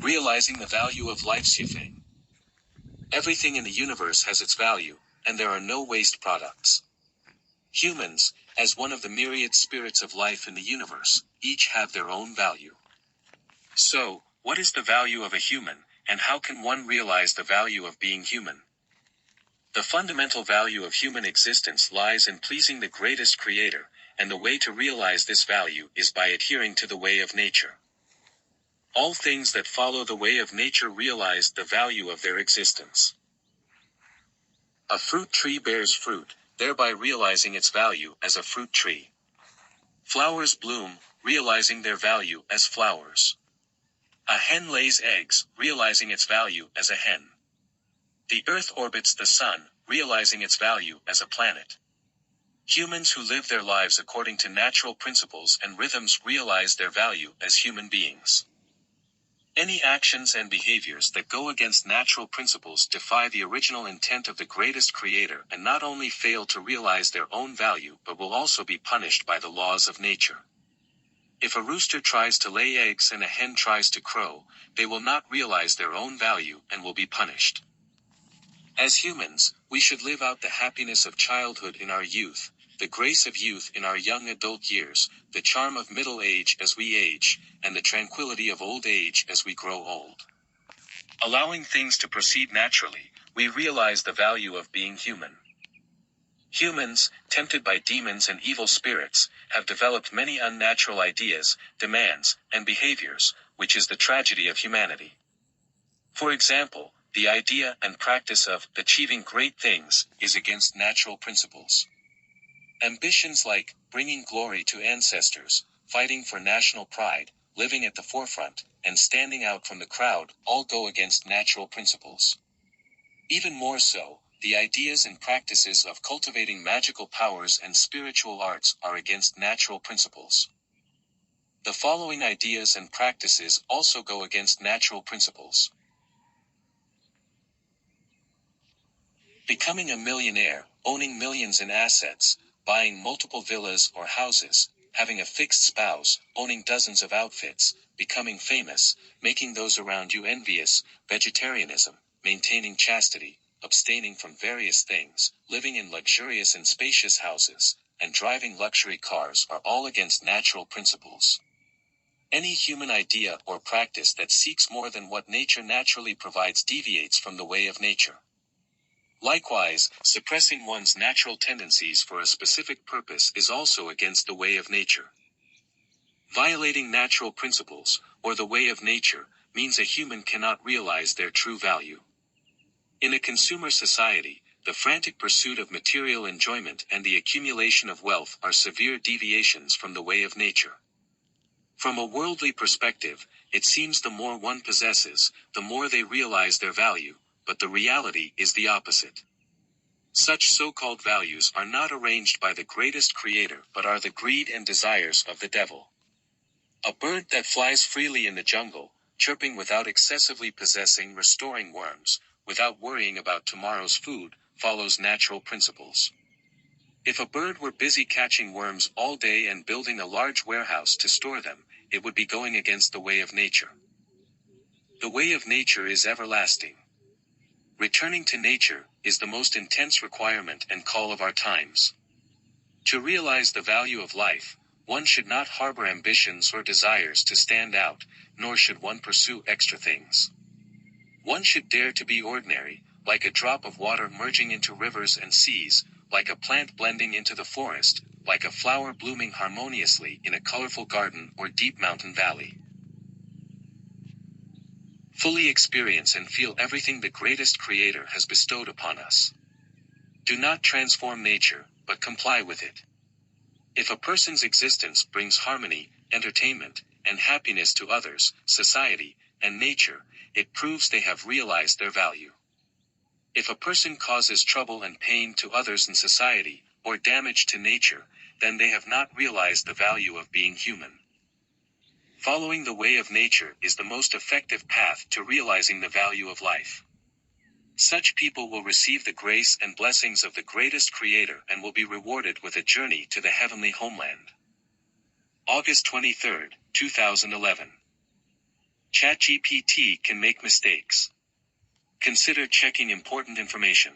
Realizing the value of life. Xuefeng. Everything in the universe has its value, and there are no waste products. Humans, as one of the myriad spirits of life in the universe, each have their own value. So, what is the value of a human, and how can one realize the value of being human? The fundamental value of human existence lies in pleasing the greatest creator, and the way to realize this value is by adhering to the way of nature. All things that follow the way of nature realize the value of their existence. A fruit tree bears fruit, thereby realizing its value as a fruit tree. Flowers bloom, realizing their value as flowers. A hen lays eggs, realizing its value as a hen. The earth orbits the sun, realizing its value as a planet. Humans who live their lives according to natural principles and rhythms realize their value as human beings. Any actions and behaviors that go against natural principles defy the original intent of the greatest creator and not only fail to realize their own value but will also be punished by the laws of nature. If a rooster tries to lay eggs and a hen tries to crow, they will not realize their own value and will be punished. As humans, we should live out the happiness of childhood in our youth, the grace of youth in our young adult years, the charm of middle age as we age, and the tranquility of old age as we grow old. Allowing things to proceed naturally, we realize the value of being human. Humans, tempted by demons and evil spirits, have developed many unnatural ideas, demands, and behaviors, which is the tragedy of humanity. For example, the idea and practice of achieving great things is against natural principles. Ambitions like bringing glory to ancestors, fighting for national pride, living at the forefront, and standing out from the crowd all go against natural principles. Even more so, the ideas and practices of cultivating magical powers and spiritual arts are against natural principles. The following ideas and practices also go against natural principles. Becoming a millionaire, owning millions in assets, buying multiple villas or houses, having a fixed spouse, owning dozens of outfits, becoming famous, making those around you envious, vegetarianism, maintaining chastity, abstaining from various things, living in luxurious and spacious houses, and driving luxury cars are all against natural principles. Any human idea or practice that seeks more than what nature naturally provides deviates from the way of nature. Likewise, suppressing one's natural tendencies for a specific purpose is also against the way of nature. Violating natural principles, or the way of nature, means a human cannot realize their true value. In a consumer society, the frantic pursuit of material enjoyment and the accumulation of wealth are severe deviations from the way of nature. From a worldly perspective, it seems the more one possesses, the more they realize their value, but the reality is the opposite. Such so-called values are not arranged by the greatest creator but are the greed and desires of the devil. A bird that flies freely in the jungle, chirping without excessively possessing restoring worms, without worrying about tomorrow's food, follows natural principles. If a bird were busy catching worms all day and building a large warehouse to store them, it would be going against the way of nature. The way of nature is everlasting. Returning to nature is the most intense requirement and call of our times. To realize the value of life, one should not harbor ambitions or desires to stand out, nor should one pursue extra things. One should dare to be ordinary, like a drop of water merging into rivers and seas, like a plant blending into the forest, like a flower blooming harmoniously in a colorful garden or deep mountain valley. Fully experience and feel everything the greatest creator has bestowed upon us. Do not transform nature, but comply with it. If a person's existence brings harmony, entertainment, and happiness to others, society, and nature, it proves they have realized their value. If a person causes trouble and pain to others in society, or damage to nature, then they have not realized the value of being human. Following the way of nature is the most effective path to realizing the value of life. Such people will receive the grace and blessings of the greatest creator and will be rewarded with a journey to the heavenly homeland. August 23, 2011. ChatGPT can make mistakes. Consider checking important information.